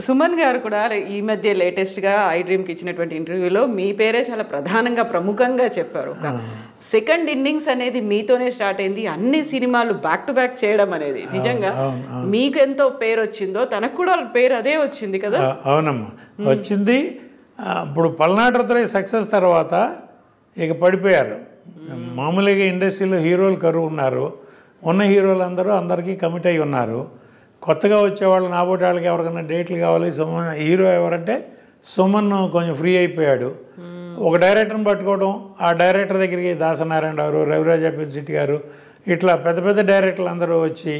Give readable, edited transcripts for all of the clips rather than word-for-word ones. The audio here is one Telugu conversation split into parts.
సుమన్ గారు కూడా ఈ మధ్య లేటెస్ట్గా ఐ డ్రీమ్కి ఇచ్చినటువంటి ఇంటర్వ్యూలో మీ పేరే చాలా ప్రధానంగా ప్రముఖంగా చెప్పారు. సెకండ్ ఇన్నింగ్స్ అనేది మీతోనే స్టార్ట్ అయింది, అన్ని సినిమాలు బ్యాక్ టు బ్యాక్ చేయడం అనేది నిజంగా మీకు ఎంతో పేరు వచ్చిందో తనకు కూడా పేరు అదే వచ్చింది కదా? అవునమ్మా, వచ్చింది. ఇప్పుడు పల్నాడు రుద్రయ్య సక్సెస్ తర్వాత ఇక పడిపోయారు. మామూలుగా ఇండస్ట్రీలో హీరోలు కరువు ఉన్నారు, ఉన్న హీరోలు అందరికీ కమిట్ అయి ఉన్నారు. కొత్తగా వచ్చేవాళ్ళు నాబోటి వాళ్ళకి ఎవరికైనా డేట్లు కావాలి. సుమన్ హీరో ఎవరంటే సుమన్ కొంచెం ఫ్రీ అయిపోయాడు. ఒక డైరెక్టర్ని పట్టుకోవడం, ఆ డైరెక్టర్ దగ్గరికి దాసనారాయణ గారు, రవిరాజ పిరిశెట్టి గారు, ఇట్లా పెద్ద పెద్ద డైరెక్టర్లు అందరూ వచ్చి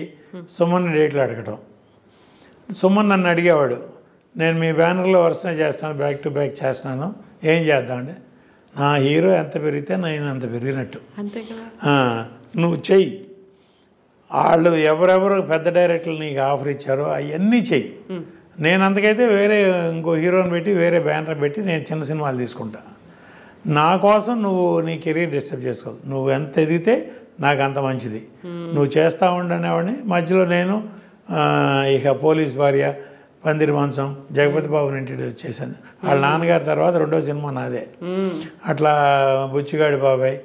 సుమన్ డేట్లు అడగటం. సుమన్ నన్ను అడిగేవాడు, నేను మీ బ్యానర్లో వరుసనే చేస్తాను, బ్యాక్ టు బ్యాక్ చేస్తున్నాను, ఏం చేద్దామంటే నా హీరో ఎంత పెరిగితే నేను అంత పెరిగినట్టు, నువ్వు చెయ్యి, వాళ్ళు ఎవరెవరు పెద్ద డైరెక్టర్లు నీకు ఆఫర్ ఇచ్చారో అవన్నీ చెయ్యి, నేను అంతకైతే వేరే ఇంకో హీరోని పెట్టి వేరే బ్యానర్ పెట్టి నేను చిన్న సినిమాలు తీసుకుంటా, నా కోసం నువ్వు నీ కెరీర్ డిస్టర్బ్ చేసుకోవద్దు, నువ్వు ఎంత ఎదిగితే నాకు అంత మంచిది, నువ్వు చేస్తూ ఉండనేవాడిని. మధ్యలో నేను ఇక పోలీస్ భార్య, పందిరి మాంసం, జగపతి బాబుని ఇంట్రడ్యూస్ చేశాను. వాళ్ళ నాన్నగారి తర్వాత రెండో సినిమా నాదే. అట్లా బుచ్చిగాడి బాబాయ్,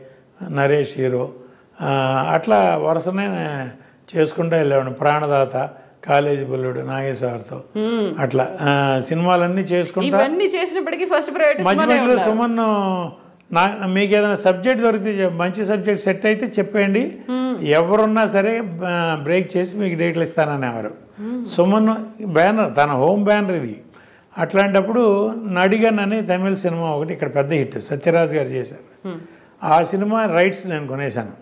నరేష్ హీరో, అట్లా వరుసనే చేసుకుంటూ వెళ్ళేవాడిని. ప్రాణదాత, కాలేజీ బుల్లుడు, నాగేశ్వరతో, అట్లా సినిమాలన్నీ చేసుకుంటా. మధ్య మధ్యలో సుమన్ మీకు ఏదైనా సబ్జెక్ట్ దొరికితే, మంచి సబ్జెక్ట్ సెట్ అయితే చెప్పండి, ఎవరున్నా సరే బ్రేక్ చేసి మీకు డేట్లు ఇస్తాననేవారు. సుమన్ బ్యానర్, తన హోమ్ బ్యానర్ ఇది. అట్లాంటప్పుడు నడిగన్ అని తమిళ సినిమా ఒకటి ఇక్కడ పెద్ద హిట్ సత్యరాజ్ గారు చేశారు. ఆ సినిమా రైట్స్ నేను కొనేశాను.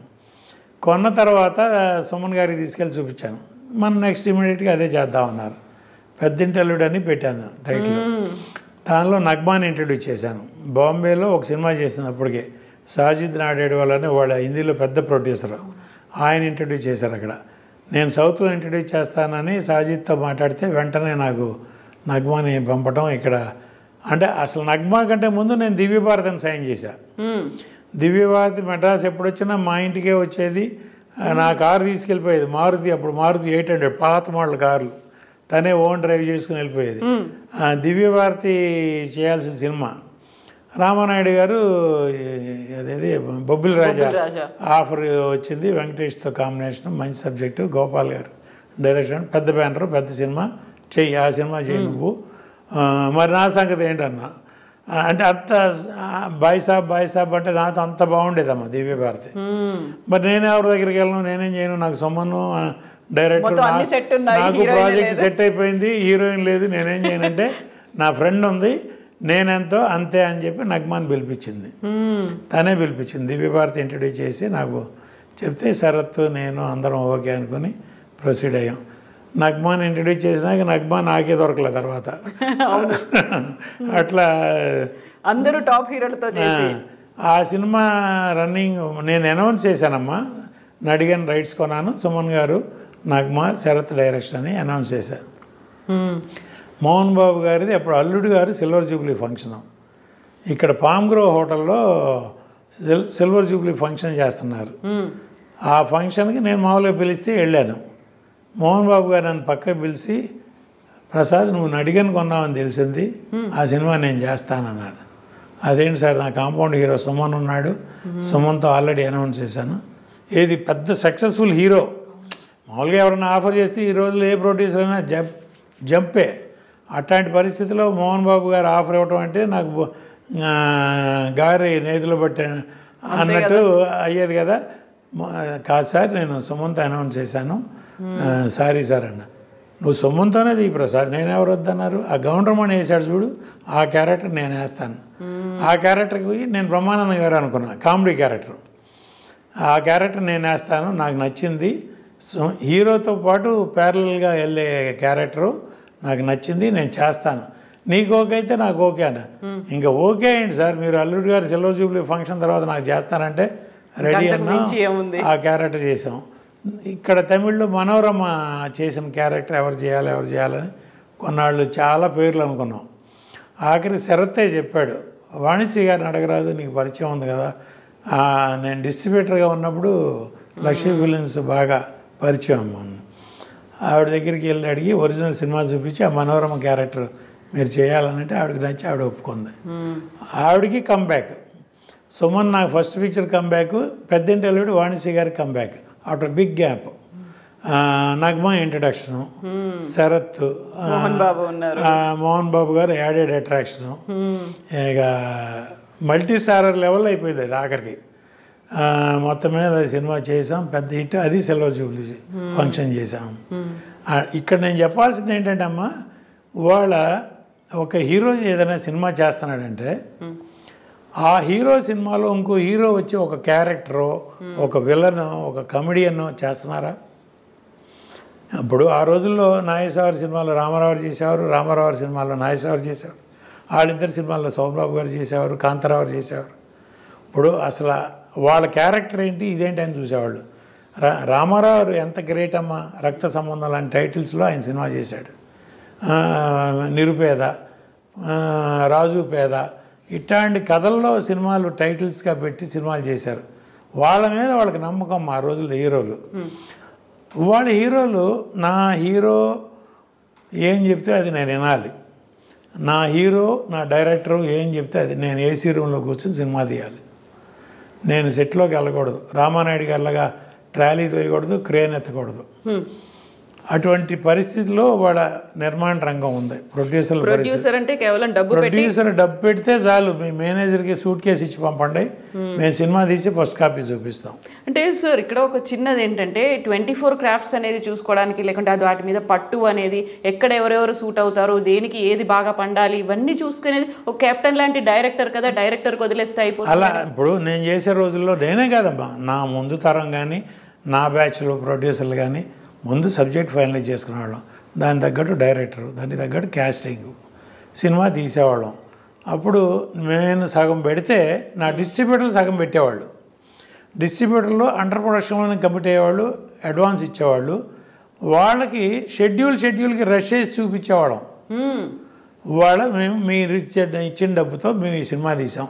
కొన్న తర్వాత సుమన్ గారికి తీసుకెళ్ళి చూపించాను. మనం నెక్స్ట్ ఇమీడియట్గా అదే చేద్దామన్నారు. పెద్దింటల్లుడు అని పెట్టాను టైటిల్. దానిలో నగ్మాని ఇంట్రడ్యూస్ చేశాను. బాంబేలో ఒక సినిమా చేసింది అప్పటికే, సాజిద్ నాడేడు వాళ్ళని, వాళ్ళ హిందీలో పెద్ద ప్రొడ్యూసర్, ఆయన ఇంట్రడ్యూస్ చేశారు అక్కడ. నేను సౌత్లో ఇంట్రడ్యూస్ చేస్తానని సాజిద్తో మాట్లాడితే వెంటనే నాకు నగ్మాని పంపటం. ఇక్కడ అంటే అసలు నగ్మా కంటే ముందు నేను దివ్యభారతిని సైన్ చేశాను. దివ్యభారతి మెడ్రాస్ ఎప్పుడు వచ్చినా మా ఇంటికే వచ్చేది. నా కారు తీసుకెళ్ళిపోయేది, మారుతి, అప్పుడు మారుతి 800 పాత మోడల్ కార్లు, తనే ఓన్ డ్రైవ్ చేసుకుని వెళ్ళిపోయేది. దివ్యభారతి చేయాల్సిన సినిమా రామానాయుడు గారు అదేది బొబ్బిలి రాజా ఆఫర్ వచ్చింది, వెంకటేష్తో కాంబినేషన్, మంచి సబ్జెక్టు, గోపాల్ గారు డైరెక్షన్, పెద్ద బ్యానరు, పెద్ద సినిమా చెయ్యి, ఆ సినిమా చెయ్యి నువ్వు, మరి నా సంగతి ఏంటన్నా అంటే అంత బాయ్ సాబ్ అంటే నాతో అంత బాగుండేదమ్మా దివ్యభారతి. మరి నేను ఎవరి దగ్గరికి వెళ్ళను, నేనేం చేయను, నాకు సొమ్మను డైరెక్టర్, నాకు ప్రాజెక్ట్ సెట్ అయిపోయింది, హీరోయిన్ లేదు, నేనేం చేయనంటే నా ఫ్రెండ్ ఉంది, నేనెంతో అంతే అని చెప్పి నగ్మాన్ పిలిపించింది. తనే పిలిపించింది. దివ్యభారతి ఇంట్రడ్యూస్ చేసి నాకు చెప్తే శరత్ నేను అందరం ఓకే అనుకుని ప్రొసీడ్ అయ్యాం. నగ్మాన్ ఇంట్రడ్యూస్ చేసినాక నగ్మాన్ నాకే దొరకలే తర్వాత. అట్లా అందరూ టాప్ హీరోలతో చేసి ఆ సినిమా రన్నింగ్ నేను అనౌన్స్ చేశానమ్మా. నడిగన్ రైట్స్ కొన్నాను, సుమన్ గారు, నగ్మా, శరత్ డైరెక్షన్ అని అనౌన్స్ చేశాను. మోహన్ బాబు గారిది అప్పుడు అల్లుడు గారు సిల్వర్ జూబ్లీ ఫంక్షన్ ఇక్కడ పామ్ గ్రో హోటల్లో సిల్వర్ జూబ్లీ ఫంక్షన్ చేస్తున్నారు. ఆ ఫంక్షన్కి నేను మామూలుగా పిలిస్తే వెళ్ళాను. మోహన్ బాబు గారు నన్ను పక్కకి పిలిచి, ప్రసాద్ నువ్వు నడిగన్ కొన్నావని తెలిసింది, ఆ సినిమా నేను చేస్తానన్నాడు. అదేంటి సార్, నా కాంపౌండ్ హీరో సుమన్ ఉన్నాడు, సుమన్తో ఆల్రెడీ అనౌన్స్ చేశాను. ఏది పెద్ద సక్సెస్ఫుల్ హీరో, మామూలుగా ఎవరైనా ఆఫర్ చేస్తే ఈ రోజుల్లో ఏ ప్రొడ్యూసర్ అయినా జంపే. అట్లాంటి పరిస్థితిలో మోహన్ బాబు గారు ఆఫర్ ఇవ్వటం అంటే నాకు గారి నేతిలో పట్టే అన్నట్టు అయ్యేది కదా. కాదు సార్, నేను సుమన్తో అనౌన్స్ చేశాను, సారీ సార్ అన్న. నువ్వు సుమన్తోనే ఈ ప్రసాద్, నేనెవరు వద్దన్నారు, ఆ గౌండ్రమణి వేసాడు చూడు, ఆ క్యారెక్టర్ నేను వేస్తాను. ఆ క్యారెక్టర్కి నేను బ్రహ్మానందం గారు అనుకున్నా, కామెడీ క్యారెక్టర్, ఆ క్యారెక్టర్ నేను వేస్తాను, నాకు నచ్చింది, హీరోతో పాటు ప్యారలల్గా వెళ్ళే క్యారెక్టరు నాకు నచ్చింది, నేను చేస్తాను, నీకు ఓకే అయితే నాకు ఓకే అన్న. ఇంకా ఓకే అయ్యండి సార్, మీరు అల్లుడు గారు సిల్వర్ జూబ్లీ ఫంక్షన్ తర్వాత నాకు చేస్తానంటే రెడీ అన్నా. ఆ క్యారెక్టర్ చేసాం. ఇక్కడ తమిళ్లో మనోరమ చేసిన క్యారెక్టర్ ఎవరు చేయాలని కొన్నాళ్ళు చాలా పేర్లు అనుకున్నాం. ఆఖరి శరత్తే చెప్పాడు, వాణిశ్రీ గారిని అడగరాదు, నీకు పరిచయం ఉంది కదా. నేను డిస్ట్రిబ్యూటర్గా ఉన్నప్పుడు లక్ష్మీ ఫిలిమ్స్ బాగా పరిచయం అమ్మ. ఆవిడ దగ్గరికి వెళ్ళి అడిగి ఒరిజినల్ సినిమా చూపించి ఆ మనోరమ క్యారెక్టర్ మీరు చేయాలనంటే ఆవిడకి నచ్చి ఆవిడ ఒప్పుకుంది. ఆవిడకి కంబ్యాక్. సుమన్ నాకు ఫస్ట్ పిక్చర్ కంబ్యాక్, పెద్దింటి అల్లుడు వాణిశ్రీ గారికి comeback after big gap. Nagma introduction, Sarath, Mohan Babu గారు యాడెడ్ అట్రాక్షను, ఇక మల్టీ స్టారర్ లెవెల్ అయిపోయింది అది ఆఖరికి. మొత్తం మీద సినిమా చేసాం, పెద్ద హిట్. అది సిల్వర్ జూబ్లీ ఫంక్షన్ చేసాం. ఇక్కడ నేను చెప్పాల్సింది ఏంటంటే అమ్మ, ఇవాళ ఒక హీరో ఏదైనా సినిమా చేస్తున్నాడంటే ఆ హీరో సినిమాలో ఇంకో హీరో వచ్చి ఒక క్యారెక్టరో ఒక విలన్ ఒక కమెడియన్ చేస్తున్నారా? అప్పుడు ఆ రోజుల్లో నాగేశ్వర సినిమాలో రామారావు చేసేవారు, రామారావు సినిమాలో నాగేశ్వర చేసేవారు, వాళ్ళిద్దరు సినిమాల్లో సోమబాబు గారు చేసేవారు, కాంతారావు చేసేవారు. ఇప్పుడు అసలు వాళ్ళ క్యారెక్టర్ ఏంటి ఇదేంటి అని చూసేవాళ్ళు. రామారావు ఎంత గ్రేట్ అమ్మ, రక్త సంబంధం లాంటి టైటిల్స్లో ఆయన సినిమా చేశాడు. నిరుపేద, రాజు పేద, ఇట్లాంటి కథల్లో సినిమాలు టైటిల్స్గా పెట్టి సినిమాలు చేశారు. వాళ్ళ మీద వాళ్ళకి నమ్మకం ఆ రోజుల్లో హీరోలు. వాళ్ళ హీరోలు నా హీరో ఏం చెప్తే అది నేను వినాలి, నా హీరో నా డైరెక్టరు ఏం చెప్తే అది నేను ఏసీ రూమ్లో కూర్చొని సినిమా తీయాలి. నేను సెట్లోకి వెళ్ళకూడదు, రామానాయుడు గారిలాగా ట్రాలీ తోయకూడదు, క్రేన్ ఎత్తకూడదు. అటువంటి పరిస్థితిలో వాళ్ళ నిర్మాణ రంగం ఉంది. ప్రొడ్యూసర్ అంటే కేవలం ప్రొడ్యూసర్ డబ్బు పెడితే చాలు, మీ మేనేజర్కి సూట్ కేసు ఇచ్చి పంపండి, మేము సినిమా తీసి ఫస్ట్ కాపీ చూపిస్తాం. అంటే సార్ ఇక్కడ ఒక చిన్నది ఏంటంటే 24 క్రాఫ్ట్స్ అనేది చూసుకోవడానికి, లేకుంటే అది వాటి మీద పట్టు అనేది, ఎక్కడ ఎవరెవరు సూట్ అవుతారు, దేనికి ఏది బాగా పండాలి, ఇవన్నీ చూసుకునేది ఒక కెప్టెన్ లాంటి డైరెక్టర్ కదా, డైరెక్టర్కి వదిలేస్తే అయిపోతుంది. అలా ఇప్పుడు నేను చేసే రోజుల్లో నేనే కాదమ్మా, నా ముందు తరం కానీ నా బ్యాచ్లో ప్రొడ్యూసర్లు కానీ ముందు సబ్జెక్ట్ ఫైనలైజ్ చేసుకునేవాళ్ళం, దాని తగ్గట్టు డైరెక్టరు, దానికి తగ్గట్టు క్యాస్టింగ్, సినిమా తీసేవాళ్ళం. అప్పుడు నేను సగం పెడితే నా డిస్ట్రిబ్యూటర్లు సగం పెట్టేవాళ్ళు. డిస్ట్రిబ్యూటర్లు అండర్ ప్రొడక్షన్లోనే కమిట్ అయ్యేవాళ్ళు, అడ్వాన్స్ ఇచ్చేవాళ్ళు. వాళ్ళకి షెడ్యూల్కి రష్ చేసి చూపించేవాళ్ళం. మేము మీరు ఇచ్చిన డబ్బుతో మేము ఈ సినిమా తీసాం,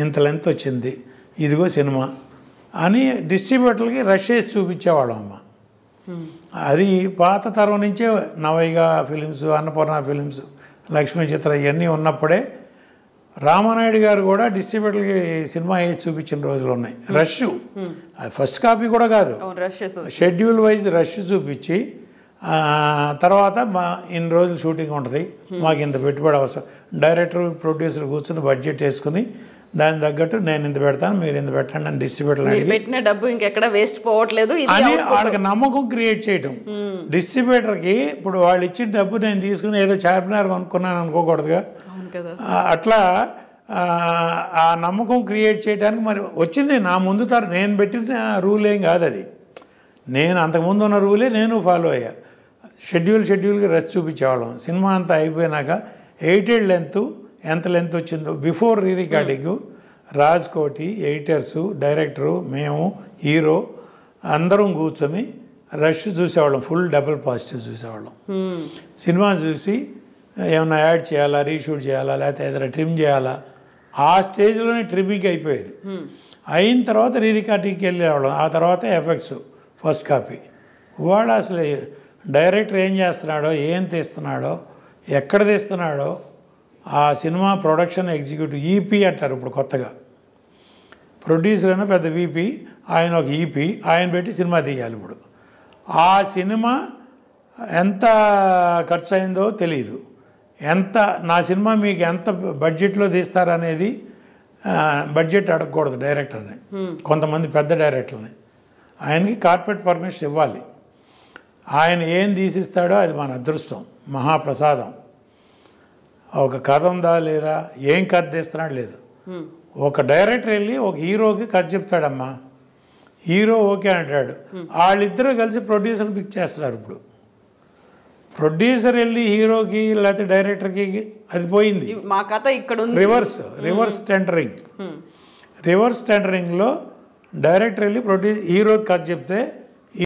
ఇంత లెంత్ వచ్చింది, ఇదిగో సినిమా అని డిస్ట్రిబ్యూటర్లకి రష్ చేసి చూపించేవాళ్ళం అమ్మ. అది పాత తరం నుంచే నవైగ ఫిలిమ్స్, అన్నపూర్ణ ఫిలిమ్స్, లక్ష్మీ చిత్ర ఇవన్నీ ఉన్నప్పుడే రామానాయుడు గారు కూడా డిస్ట్రిబ్యూటర్కి సినిమా వేసి చూపించిన రోజులు ఉన్నాయి. రష్, అది ఫస్ట్ కాపీ కూడా కాదు, షెడ్యూల్ వైజ్ రష్ చూపించి తర్వాత ఇన్ని రోజులు షూటింగ్ ఉంటుంది, మాకు ఇంత పెట్టుబడి అవసరం, డైరెక్టర్ ప్రొడ్యూసర్ కూర్చొని బడ్జెట్ వేసుకుని దాని తగ్గట్టు నేను ఇంత పెడతాను, మీరు ఇంత పెట్టండి అని డిస్ట్రిబ్యూటర్ పెట్టిన డబ్బు ఇంకెక్కడ వేస్ట్ పోవట్లేదు అని వాళ్ళకి నమ్మకం క్రియేట్ చేయటం. డిస్ట్రిబ్యూటర్కి ఇప్పుడు వాళ్ళు ఇచ్చిన డబ్బు నేను తీసుకుని ఏదో చార్మినార్ కొనుక్కున్నాను అనుకోకూడదుగా. అట్లా ఆ నమ్మకం క్రియేట్ చేయడానికి మరి వచ్చింది నా ముందు తరం. నేను పెట్టిన రూల్ ఏం కాదు అది, నేను అంతకుముందు ఉన్న రూలే నేను ఫాలో అయ్యా. షెడ్యూల్కి రష్ చూపించేవాళ్ళం. సినిమా అంతా అయిపోయినాక 8 లెంత్ ఎంత లెంత్ వచ్చిందో before re recording Raj Koti, ఎడిటర్సు, director, మేము, హీరో అందరం కూర్చొని రష్ చూసేవాళ్ళం. ఫుల్ డబుల్ పాజిటివ్ చూసేవాళ్ళం. సినిమా చూసి ఏమైనా యాడ్ చేయాలా, రీషూట్ చేయాలా, లేకపోతే ఏదైనా ట్రిమ్ చేయాలా, ఆ స్టేజ్లోనే ట్రిమ్మింగ్ అయిపోయేది. అయిన తర్వాత రీ రికార్డింగ్కి వెళ్ళేవాళ్ళం. ఆ తర్వాత ఎఫెక్ట్స్ ఫస్ట్ కాపీ. వాడు అసలు డైరెక్టర్ ఏం చేస్తున్నాడో, ఏం తీస్తున్నాడో, ఎక్కడ తీస్తున్నాడో, ఆ సినిమా ప్రొడక్షన్ ఎగ్జిక్యూటివ్ ఈపీ అంటారు ఇప్పుడు కొత్తగా. ప్రొడ్యూసర్ అయినా పెద్ద వీపీ, ఆయన ఒక ఈపీ, ఆయన పెట్టి సినిమా తీయాలి. ఇప్పుడు ఆ సినిమా ఎంత ఖర్చు అయిందో తెలియదు, ఎంత నా సినిమా మీకు ఎంత బడ్జెట్లో తీస్తారనేది బడ్జెట్ అడగకూడదు డైరెక్టర్ని, కొంతమంది పెద్ద డైరెక్టర్ని. ఆయనకి కార్పొరేట్ పర్మిషన్ ఇవ్వాలి. ఆయన ఏం తీసిస్తాడో అది మన అదృష్టం, మహాప్రసాదం. ఒక కథ ఉందా లేదా, ఏం కథ తీస్తున్నాడు లేదు. ఒక డైరెక్టర్ వెళ్ళి ఒక హీరోకి కథ చెప్తాడమ్మా, హీరో ఓకే అంటాడు, వాళ్ళిద్దరూ కలిసి ప్రొడ్యూసర్ని పిక్ చేస్తున్నారు. ఇప్పుడు ప్రొడ్యూసర్ వెళ్ళి హీరోకి లేకపోతే డైరెక్టర్కి అది పోయింది. మా కథ ఇక్కడ రివర్స్ టెండరింగ్. రివర్స్ టెండరింగ్లో డైరెక్టర్ వెళ్ళి హీరోకి కథ చెప్తే